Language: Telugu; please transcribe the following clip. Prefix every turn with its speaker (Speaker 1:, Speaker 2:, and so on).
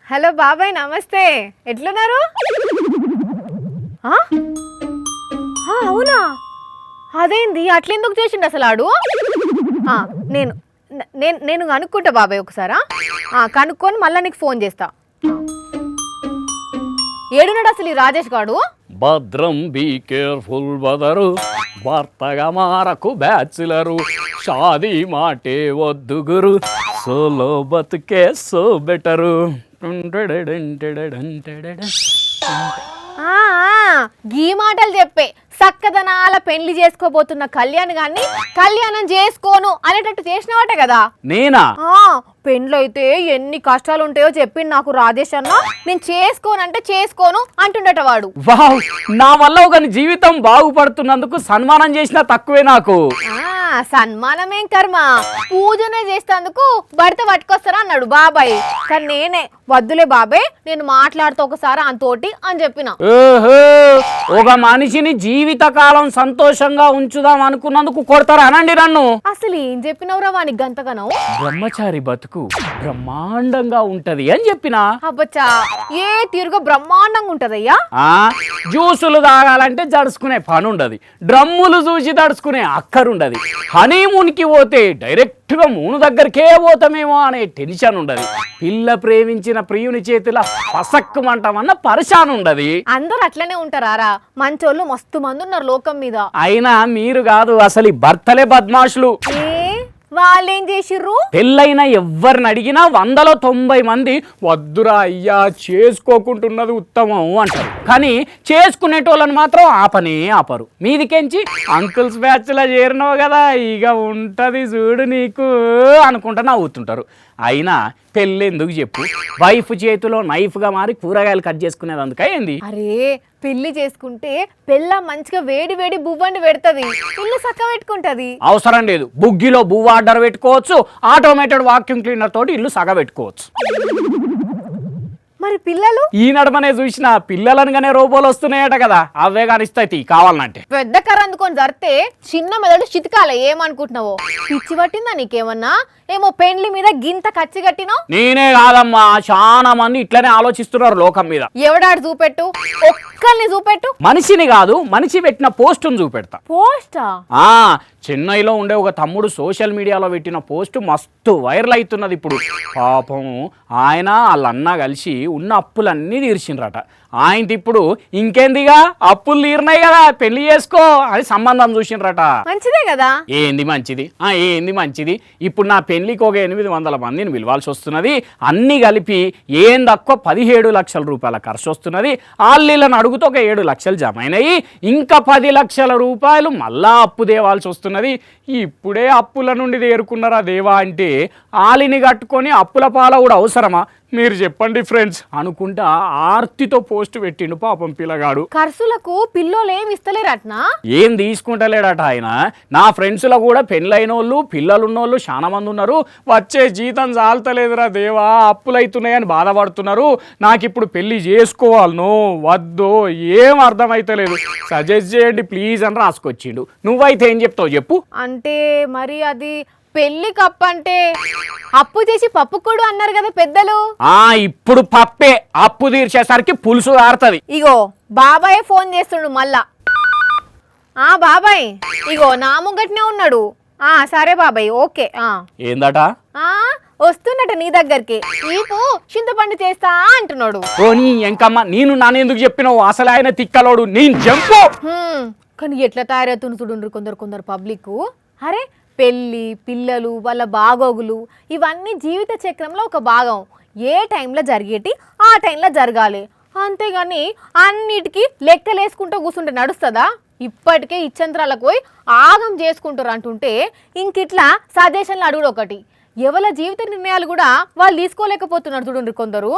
Speaker 1: హలో బాబాయ్ నమస్తే, ఎట్లున్నారు? అవునా, అదేంది అట్లెందుకు చేసిండు అసలు ఆడు? నేను నేను నేను కనుక్కుంటా బాబాయ్ ఒకసారా, కనుక్కొని మళ్ళీ నీకు ఫోన్ చేస్తా. ఏడున్నాడు అసలు ఈ రాజేష్ గాడు?
Speaker 2: భద్రం బీ కేర్ఫుల్ బదరు, భర్తగా మారకు బ్యాచులరు, షాదీ మాటే వద్దు గురు, సోలో బతుకే సో బెటరు.
Speaker 1: గీ మాటలు చెప్పే సక్కదనాల పెళ్లి చేసుకోబోతున్న కళ్యాణ్ గాన్ని కళ్యాణం చేసుకోను అనేటట్టు చేసినవాట కదా.
Speaker 2: నేనా?
Speaker 1: పెండ్లు అయితే ఎన్ని కష్టాలు ఉంటాయో చెప్పింది నాకు రాజేష్ అన్న. నేను చేసుకోనంటే చేసుకోను అంటుండట వాడు.
Speaker 2: వావ్, నా వల్ల ఒక జీవితం బాగుపడుతున్నందుకు సన్మానం చేసినా తక్కువే నాకు.
Speaker 1: సన్మానమేం కర్మ, పూజనే చేసేందుకు భర్త పట్టుకొస్తారా అన్నాడు బాబాయ్. కానీ నేనే వద్దులే బాబాయ్, నేను మాట్లాడుతూ ఒకసారి అంతోటి అని చెప్పిన.
Speaker 2: ఓహో, ఒక మనిషిని జీవితకాలం సంతోషంగా ఉంచుదాం అనుకున్నందుకు కొడతారా అనండి నన్ను.
Speaker 1: అసలు ఏం చెప్పినవురా వానికి గంతగనం?
Speaker 2: బ్రహ్మచారి బతుకు బ్రహ్మాండంగా ఉంటది అని చెప్పిన.
Speaker 1: అబ్బచ్చా, ఏ తీరుగా బ్రహ్మాండంగా ఉంటదయ్యా?
Speaker 2: జ్యూసులు తాగాలంటే జడుచుకునే పని ఉండదు, డ్రమ్ములు చూసి దడుచుకునే అక్కరుండదు, హనీమూన్ కి పోతే డైరెక్ట్ గా మూను దగ్గరికే పోతామేమో అనే టెన్షన్ ఉండదు, పిల్ల ప్రేమించిన ప్రియుని చేతిలో పసక్కుమంటామన్న పరిశాన్ ఉండదు.
Speaker 1: అందరూ అట్లనే ఉంటారా? మంచోళ్ళు మస్తు మంది ఉన్నారు లోకం మీద.
Speaker 2: అయినా మీరు కాదు, అసలు భర్తలే బద్మాషులు.
Speaker 1: వాళ్ళేం చేసిర్రు?
Speaker 2: పెళ్ళైనా ఎవరిని అడిగినా 190 మంది వద్దురా అయ్యా చేసుకోకుంటున్నది ఉత్తమం అంటారు, కానీ చేసుకునేటోళ్ళని మాత్రం ఆపనే ఆపరు. మీదికెంచి అంకుల్స్ బ్యాచ్ లా చేరినావు కదా, ఇక ఉంటది చూడు నీకు అనుకుంటా నవ్వుతుంటారు. అయినా పెళ్ళెందుకు చెప్పు, వైఫ్ చేతిలో నైఫ్ గా మారి కూరగాయలు కట్ చేసుకునేది అందుకైంది.
Speaker 1: అరే పెళ్లి చేసుకుంటే పెళ్ళ మంచిగా వేడి వేడి బువ్వండి పెడతది, ఇల్లు చక్క పెట్టుకుంటది.
Speaker 2: అవసరం లేదు, బుగ్గిలో బువ్వ ఆర్డర్ పెట్టుకోవచ్చు, ఆటోమేటెడ్ వాక్యూమ్ క్లీనర్ తోటి ఇల్లు సగ పెట్టుకోవచ్చు.
Speaker 1: మరి పిల్లలు?
Speaker 2: ఈ నడమనే చూసిన పిల్లలనుగానే రోబోలు వస్తున్నాయట కదా, అవే కానిస్తాయి కావాలంటే.
Speaker 1: పెద్ద కర్ర అందుకొని జరితే చిన్న మెదడు చితకాల, ఏమనుకుంటున్నావో? పిచ్చి పట్టిందా నీకేమన్నా? ఏమో పెండ్లి మీద గింత కచ్చి కట్టినావు?
Speaker 2: నేనే కాదమ్మా, చాలా మంది ఇట్లనే ఆలోచిస్తున్నారు లోకం మీద.
Speaker 1: ఎవడాడు చూపెట్టు, ఒక్కల్ని చూపెట్టు.
Speaker 2: మనిషిని కాదు, మనిషి పెట్టిన పోస్టును చూపెడతా.
Speaker 1: పోస్టా?
Speaker 2: చెన్నైలో ఉండే ఒక తమ్ముడు సోషల్ మీడియాలో పెట్టిన పోస్టు మస్తు వైరల్ అవుతున్నది ఇప్పుడు. పాపం ఆయన వాళ్ళ అన్న కలిసి ఉన్న అప్పులన్నీ తీర్చిండ్రట. ఆయనది ఇప్పుడు ఇంకేందిగా అప్పులు తీరినాయి కదా, పెళ్లి చేసుకో అని సంబంధం చూసిండ్రట.
Speaker 1: మంచిదే కదా.
Speaker 2: ఏంది మంచిది? ఏంది మంచిది? ఇప్పుడు నా పెళ్లికి ఒక 800 మందిని పిలవాల్సి వస్తున్నది, అన్ని కలిపి ఏం తక్కువ 17 లక్షల రూపాయల ఖర్చు వస్తున్నది. వాళ్ళని అడుగుతూ ఒక 7 లక్షలు జమ అయినాయి, ఇంకా 10 లక్షల రూపాయలు మళ్ళా అప్పు దేవాల్సి వస్తున్నది. ఇప్పుడే అప్పుల నుండి తేరుకున్నారా దేవా అంటే ఆలిని కట్టుకొని అప్పుల పాల కూడా అవసరమా? మీరు చెప్పండి ఫ్రెండ్స్ అనుకుంటా ఆర్తితో పోస్ట్ పెట్టిండు పాపం పిల్లగాడు.
Speaker 1: ఖర్చులకు పిల్లోలు ఏమి ఇస్తలేరట్నా?
Speaker 2: ఏం తీసుకుంటలేడట ఆయన. నా ఫ్రెండ్స్లో కూడా పెళ్ళైన వాళ్ళు పిల్లలున్నోళ్ళు చాలా మంది ఉన్నారు, వచ్చే జీతం చాలతలేదురా దేవా అప్పులైతున్నాయని బాధపడుతున్నారు. నాకు ఇప్పుడు పెళ్లి చేసుకోవాలనో వద్దో ఏం అర్థమైతలేదు, సజెస్ట్ చేయండి ప్లీజ్ అని రాసుకొచ్చిండు. నువ్వైతే ఏం చెప్తావు చెప్పు?
Speaker 1: అంటే మరి అది పెళ్లి కప్పంటే అప్పు చేసి పప్పు కూడా అన్నారు కదా పెద్దలు.
Speaker 2: ఇప్పుడు పప్పే, అప్పు తీర్చేసరికి పులుసు ఆరుతుంది.
Speaker 1: ఇగో బాబాయ్ ఫోన్ చేస్తుండు మళ్ళా. బాబాయ్ ఇగో నా ముంగట్నే ఉన్నాడు. సరే బాబాయ్ ఓకే.
Speaker 2: ఏందట?
Speaker 1: వస్తున్నట నీ దగ్గరికి, నీకు చింతపండు చేస్తా అంటున్నాడు.
Speaker 2: నీ ఎంకమ్మ, నేను నానెందుకు చెప్పినావు? అసలు ఆయన తిక్కలోడు, నేను జంపు.
Speaker 1: కానీ ఎట్లా తయారవుతుంది చూడు కొందరు పబ్లిక్. అరే పెళ్ళి, పిల్లలు, వాళ్ళ బాగోగులు ఇవన్నీ జీవిత చక్రంలో ఒక భాగం. ఏ టైంలో జరిగేటి ఆ టైంలో జరగాలి, అంతేగాని అన్నిటికీ లెక్కలేసుకుంటూ కూర్చుంటే నడుస్తుందా? ఇప్పటికే ఇచ్చంత్రాలకు పోయి ఆగం చేసుకుంటారు అంటుంటే ఇంకిట్లా సజెషన్లు అడుగుడు ఒకటి. ఎవరి జీవిత నిర్ణయాలు కూడా వాళ్ళు తీసుకోలేకపోతున్నారు చూడండి కొందరు.